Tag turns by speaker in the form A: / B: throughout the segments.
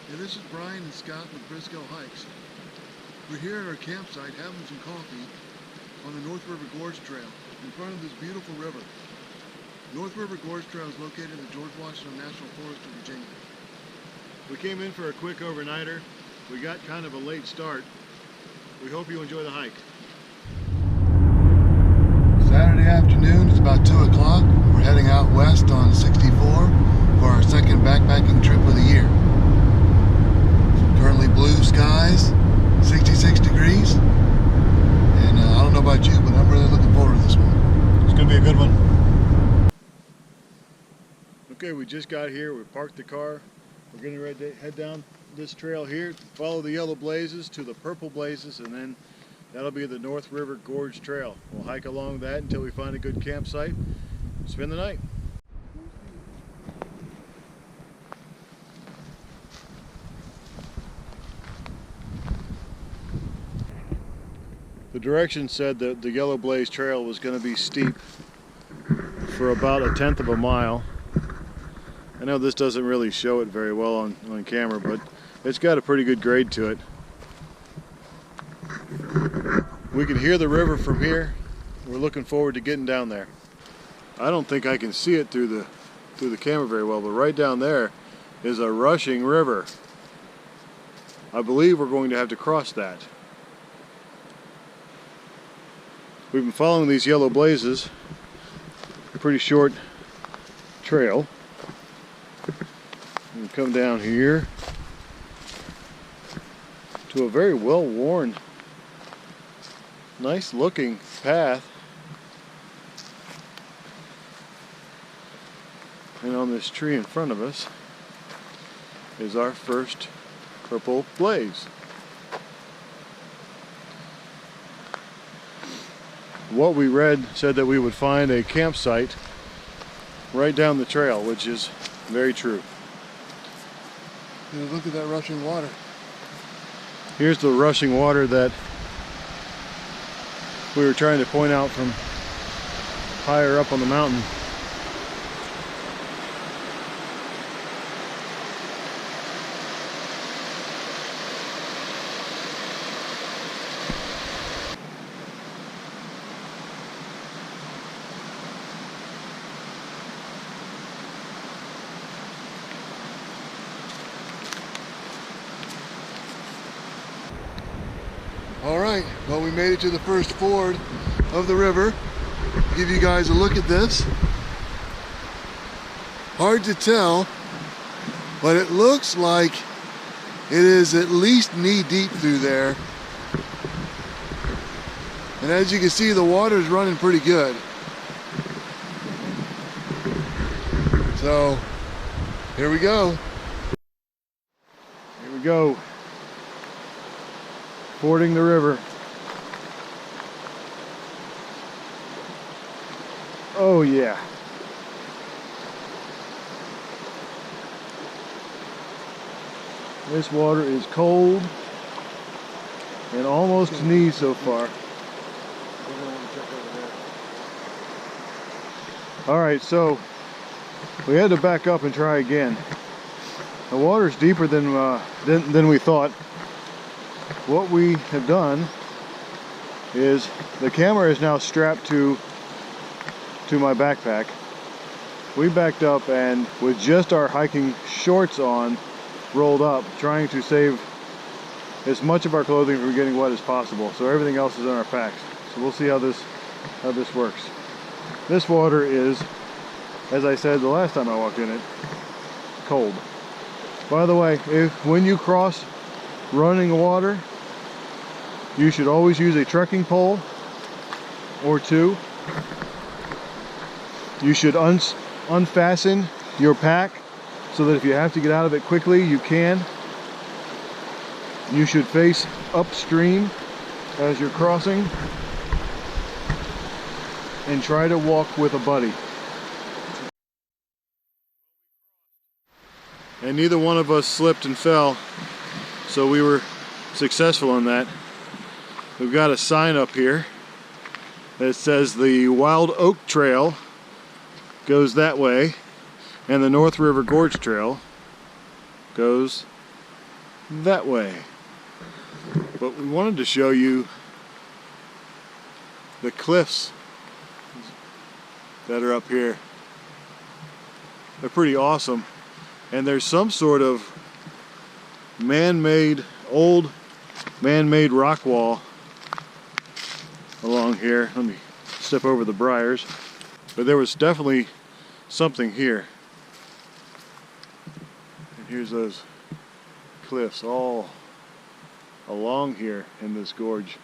A: Hey, this is Brian and Scott with Brisco Hikes. We're here at our campsite having some coffee on the North River Gorge Trail in front of this beautiful river. North River Gorge Trail is located in the George Washington National Forest of Virginia.
B: We came in for a quick overnighter. We got kind of a late start. We hope you enjoy the hike.
A: Saturday afternoon, it's about 2 o'clock. We're heading out west on 64 for our second backpacking trip of the year. Currently blue skies, 66 degrees, and I don't know about you, but I'm really looking forward to this one.
B: It's going to be a good one. Okay, we just got here. We parked the car. We're getting ready to head down this trail here, follow the yellow blazes to the purple blazes, and then that'll be the North River Gorge Trail. We'll hike along that until we find a good campsite, spend the night. The directions said that the Yellow Blaze Trail was going to be steep for about 1/10 of a mile. I know this doesn't really show it very well on camera, but it's got a pretty good grade to it. We can hear the river from here. We're looking forward to getting down there. I don't think I can see it through the camera very well, but right down there is a rushing river. I believe we're going to have to cross that. We've been following these yellow blazes, a pretty short trail. We come down here to a very well-worn, nice looking path. And on this tree in front of us is our first purple blaze. What we read said that we would find a campsite right down the trail, which is very true.
A: Yeah, look at that rushing water.
B: Here's the rushing water that we were trying to point out from higher up on the mountain.
A: Alright, well, we made it to the first ford of the river. Give you guys a look at this. Hard to tell, but it looks like it is at least knee deep through there. And as you can see, the water is running pretty good. So, here we go.
B: Here we go. Fording the river. Oh yeah. This water is cold and almost to knee so far. Alright, so we had to back up and try again. The water's deeper than we thought. What we have done is the camera is now strapped to my backpack. We backed up and with just our hiking shorts on, rolled up, trying to save as much of our clothing from getting wet as possible. So everything else is in our packs. So we'll see how this works. This water is, as I said the last time I walked in it, cold. By the way, when you cross running water, you should always use a trekking pole or two. You should unfasten your pack so that if you have to get out of it quickly, you can. You should face upstream as you're crossing and try to walk with a buddy. And neither one of us slipped and fell, so we were successful in that. We've got a sign up here that says the Wild Oak Trail goes that way and the North River Gorge Trail goes that way. But we wanted to show you the cliffs that are up here. They're pretty awesome. And there's some sort of man-made, old man-made rock wall along here. Let me step over the briars. But there was definitely something here. And here's those cliffs all along here in this gorge.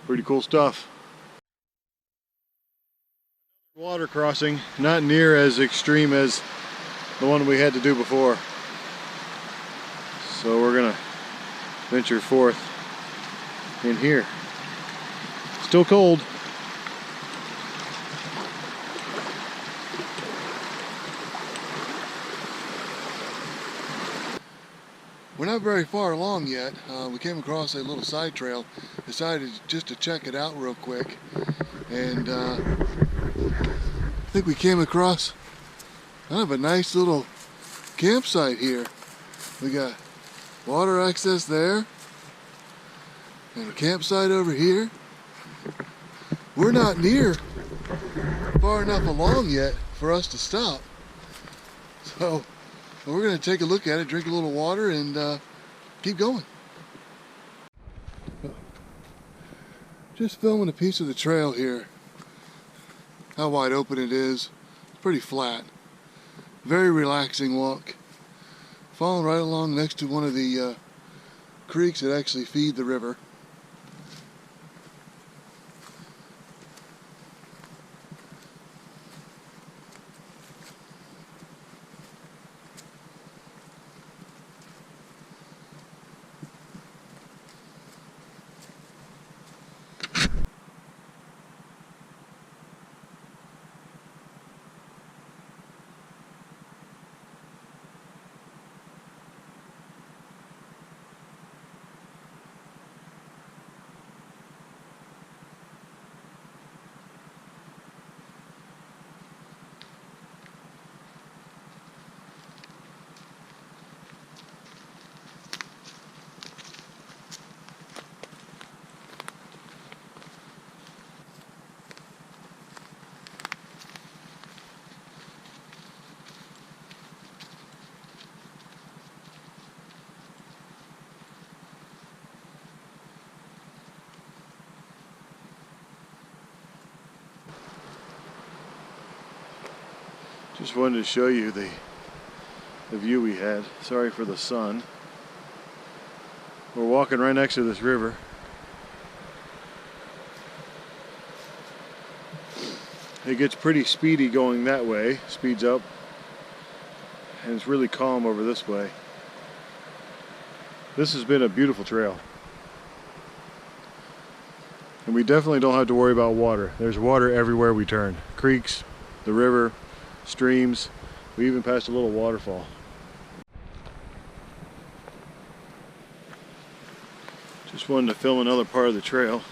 B: Pretty cool stuff. Water crossing, not near as extreme as the one we had to do before. So we're gonna venture forth in here. Still cold.
A: We're not very far along yet. We came across a little side trail. Decided just to check it out real quick. And I think we came across kind of a nice little campsite here. We got water access there. And a campsite over here. We're not near far enough along yet for us to stop. So we're going to take a look at it, drink a little water, and keep going. Just filming a piece of the trail here. How wide open it is. It's pretty flat. Very relaxing walk. Following right along next to one of the creeks that actually feed the river.
B: Just wanted to show you the view we had. Sorry for the sun. We're walking right next to this river. It gets pretty speedy going that way, speeds up, and it's really calm over this way. This has been a beautiful trail. And we definitely don't have to worry about water. There's water everywhere we turn. Creeks, the river, streams. We even passed a little waterfall. Just wanted to film another part of the trail.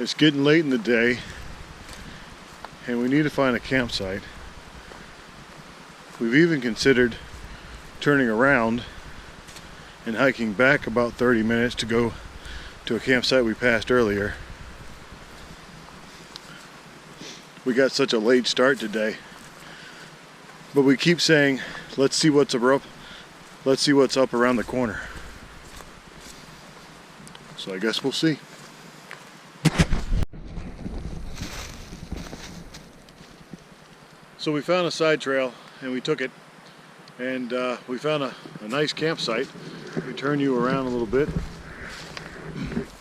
B: It's getting late in the day and we need to find a campsite. We've even considered turning around and hiking back about 30 minutes to go to a campsite we passed earlier. We got such a late start today, but we keep saying, let's see what's up. Let's see what's up around the corner. So I guess we'll see. So we found a side trail and we took it, and we found a nice campsite. We turn you around a little bit.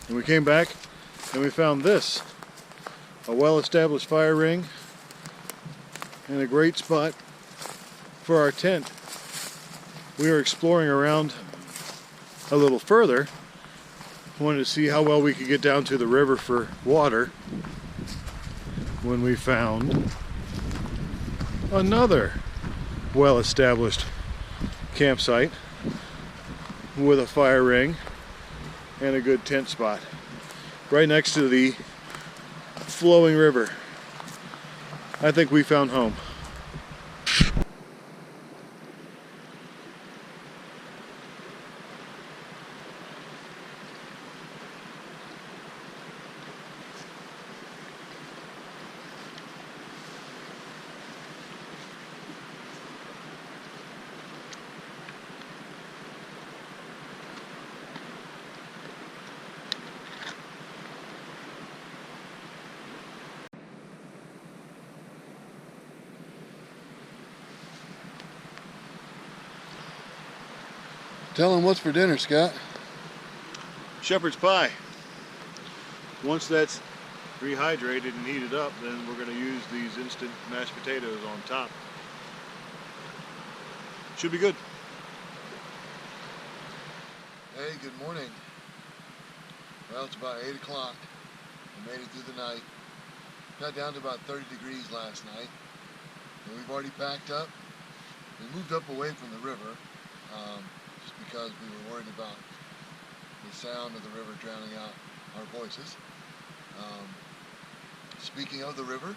B: And we came back and we found this, a well-established fire ring and a great spot for our tent. We were exploring around a little further, wanted to see how well we could get down to the river for water, when we found another well-established campsite with a fire ring and a good tent spot right next to the flowing river. I think we found home.
A: Tell them what's for dinner, Scott.
B: Shepherd's pie. Once that's rehydrated and heated up, then we're going to use these instant mashed potatoes on top. Should be good.
A: Hey, good morning. Well, it's about 8 o'clock. We made it through the night. Got down to about 30 degrees last night. And we've already packed up. We moved up away from the river, just because we were worried about the sound of the river drowning out our voices. Speaking of the river,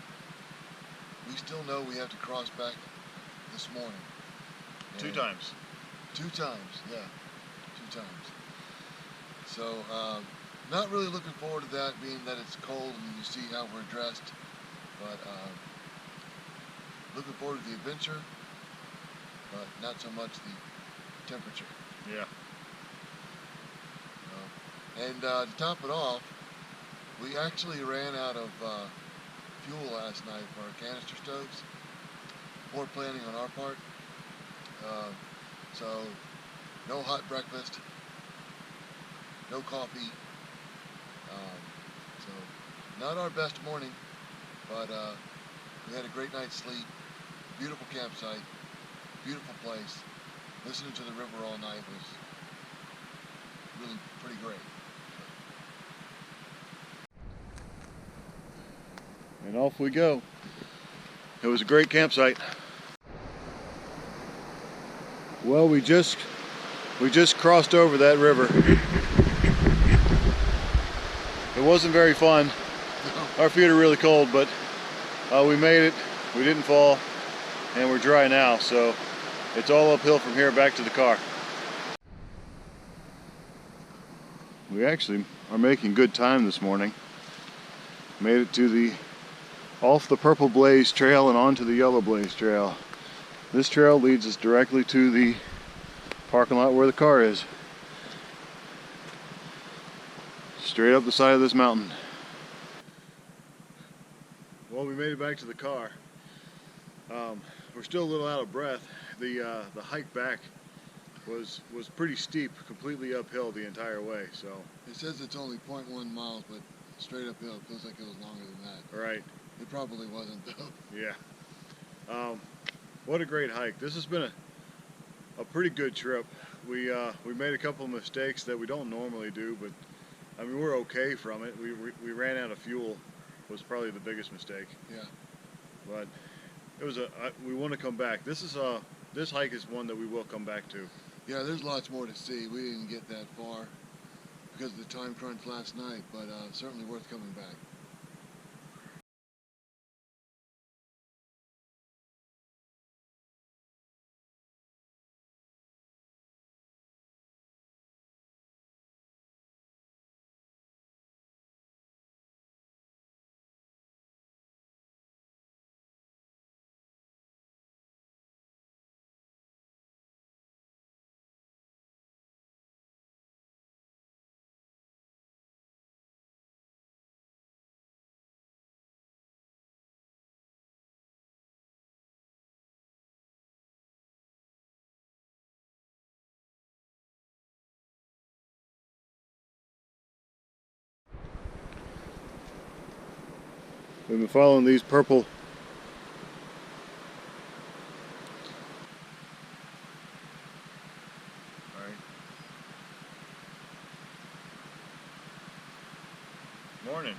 A: we still know we have to cross back this morning.
B: Two times.
A: 2 times, yeah. 2 times. So, not really looking forward to that, being that it's cold and you see how we're dressed. But looking forward to the adventure, but not so much the temperature.
B: Yeah.
A: And to top it off, we actually ran out of fuel last night for our canister stoves. Poor planning on our part. So no hot breakfast, no coffee. So not our best morning, but we had a great night's sleep. Beautiful campsite, beautiful place. Listening to the river all night was really pretty great.
B: And off we go. It was a great campsite. Well, we just crossed over that river. It wasn't very fun. Our feet are really cold, but we made it. We didn't fall, and we're dry now, so it's all uphill from here back to the car. We actually are making good time this morning. Made it to off the Purple Blaze Trail and onto the Yellow Blaze Trail. This trail leads us directly to the parking lot where the car is. Straight up the side of this mountain. Well, we made it back to the car. We're still a little out of breath. The hike back was pretty steep, completely uphill the entire way. So
A: it says it's only 0.1 miles, but straight uphill. It feels like it was longer than that.
B: Right.
A: It probably wasn't though.
B: Yeah. What a great hike. This has been a pretty good trip. We made a couple of mistakes that we don't normally do, but I mean we're okay from it. We ran out of fuel was probably the biggest mistake.
A: Yeah.
B: But it was we want to come back. This hike is one that we will come back to.
A: Yeah, there's lots more to see. We didn't get that far because of the time crunch last night, but certainly worth coming back.
B: We've been following these purple morning.